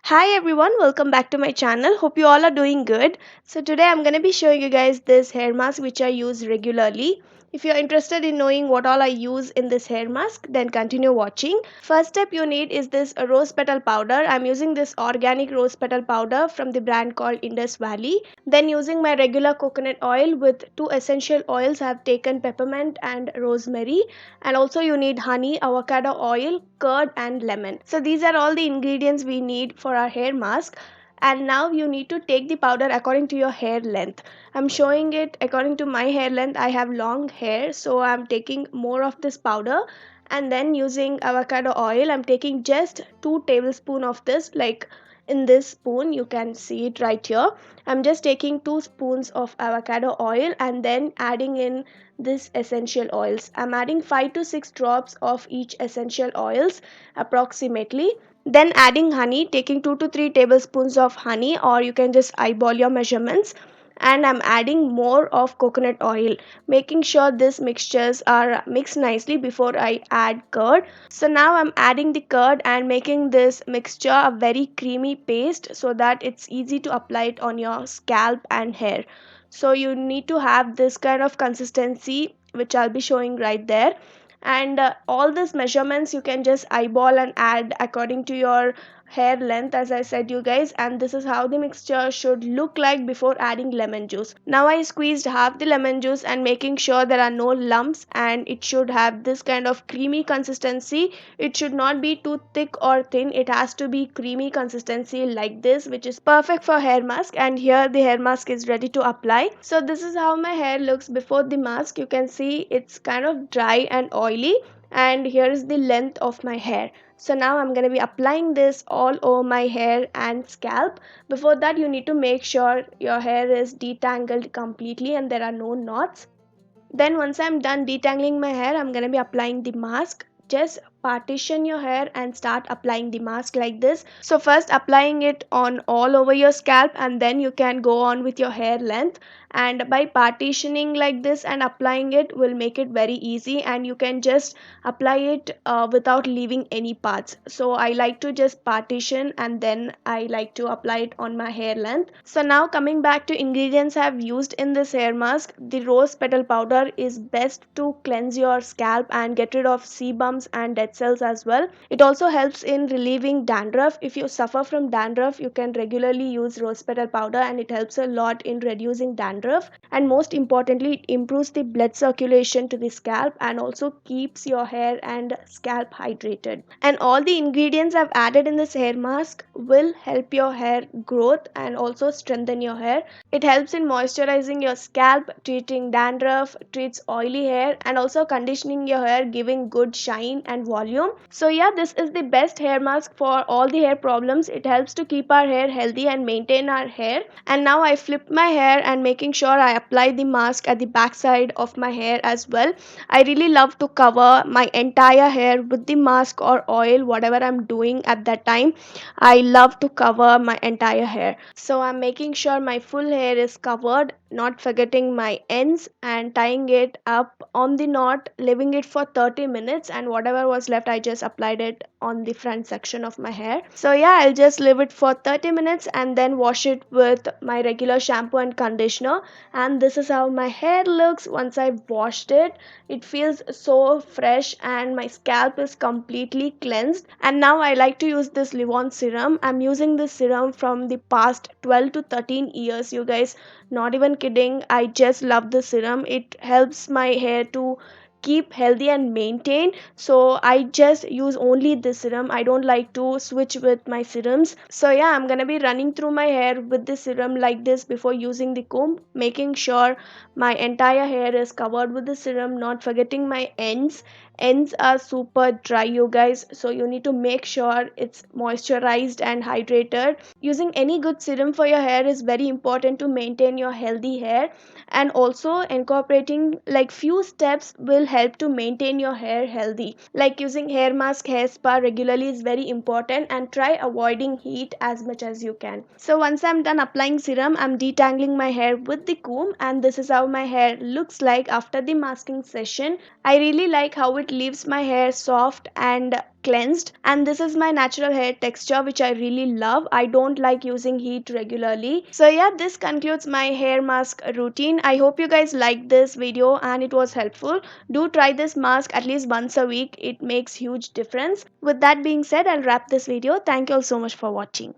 Hi everyone, welcome back to my channel. Hope you all are doing good. So today I'm going to be showing you guys this hair mask which I use regularly. If you're interested in knowing what all I use in this hair mask, then continue watching. First step you need is this rose petal powder. I'm using this organic rose petal powder from the brand called Indus Valley. Then using my regular coconut oil with two essential oils, I have taken peppermint and rosemary, and also you need honey, avocado oil, curd and lemon. So these are all the ingredients we need for our hair mask. And now you need to take the powder according to your hair length. I'm showing it according to my hair length. I have long hair, so I'm taking more of this powder. And then using avocado oil, I'm taking just 2 tablespoons of this, like in this spoon you can see it right here. I'm just taking 2 spoons of avocado oil and then adding in this essential oils. I'm adding 5 to 6 drops of each essential oils approximately. Then adding honey, taking 2 to 3 tablespoons of honey, or you can just eyeball your measurements. And I'm adding more of coconut oil, making sure these mixtures are mixed nicely before I add curd. So now I'm adding the curd and making this mixture a very creamy paste so that it's easy to apply it on your scalp and hair. So you need to have this kind of consistency which I'll be showing right there. And all these measurements you can just eyeball and add according to your hair length, as I said you guys. And this is how the mixture should look like before adding lemon juice. Now I squeezed half the lemon juice and making sure there are no lumps, and it should have this kind of creamy consistency. It should not be too thick or thin, it has to be creamy consistency like this, which is perfect for hair mask. And here the hair mask is ready to apply. So this is how my hair looks before the mask. You can see it's kind of dry and oily, and here is the length of my hair. So now I'm going to be applying this all over my hair and scalp. Before that you need to make sure your hair is detangled completely and there are no knots. Then once I'm done detangling my hair, I'm going to be applying the mask. Just partition your hair and start applying the mask like this. So first applying it on all over your scalp, and then you can go on with your hair length. And by partitioning like this and applying it will make it very easy, and you can just apply it without leaving any parts. So I like to just partition and then I like to apply it on my hair length. So now coming back to ingredients I've used in this hair mask, the rose petal powder is best to cleanse your scalp and get rid of sebums and dead cells as well. It also helps in relieving dandruff. If you suffer from dandruff, you can regularly use rose petal powder and it helps a lot in reducing dandruff. And most importantly, it improves the blood circulation to the scalp and also keeps your hair and scalp hydrated. And all the ingredients I've added in this hair mask will help your hair growth and also strengthen your hair. It helps in moisturizing your scalp, treating dandruff, treats oily hair, and also conditioning your hair, giving good shine and volume. So yeah, this is the best hair mask for all the hair problems. It helps to keep our hair healthy and maintain our hair. And now I flip my hair and making sure I apply the mask at the back side of my hair as well. I really love to cover my entire hair with the mask or oil, whatever I'm doing at that time. I love to cover my entire hair. So I'm making sure my full hair is covered, not forgetting my ends, and tying it up on the knot, leaving it for 30 minutes, and whatever was left I just applied it on the front section of my hair. So yeah, I'll just leave it for 30 minutes and then wash it with my regular shampoo and conditioner. And this is how my hair looks once I've washed it. It feels so fresh and my scalp is completely cleansed. And now I like to use this Livon serum. I'm using this serum from the past 12 to 13 years, you guys. Not even kidding. I just love the serum. It helps my hair to keep healthy and maintain. So I just use only this serum. I don't like to switch with my serums. So yeah, I'm gonna be running through my hair with the serum like this before using the comb, making sure my entire hair is covered with the serum, not forgetting my ends are super dry, you guys, so you need to make sure it's moisturized and hydrated. Using any good serum for your hair is very important to maintain your healthy hair. And also incorporating like few steps will help to maintain your hair healthy, like using hair mask, hair spa regularly is very important, and try avoiding heat as much as you can. So once I'm done applying serum, I'm detangling my hair with the comb, and this is how my hair looks like after the masking session. I really like how it leaves my hair soft and cleansed, and this is my natural hair texture which I really love. I don't like using heat regularly. So yeah, this concludes my hair mask routine. I hope you guys liked this video and it was helpful. Do try this mask at least once a week. It makes huge difference. With that being said, I'll wrap this video. Thank you all so much for watching.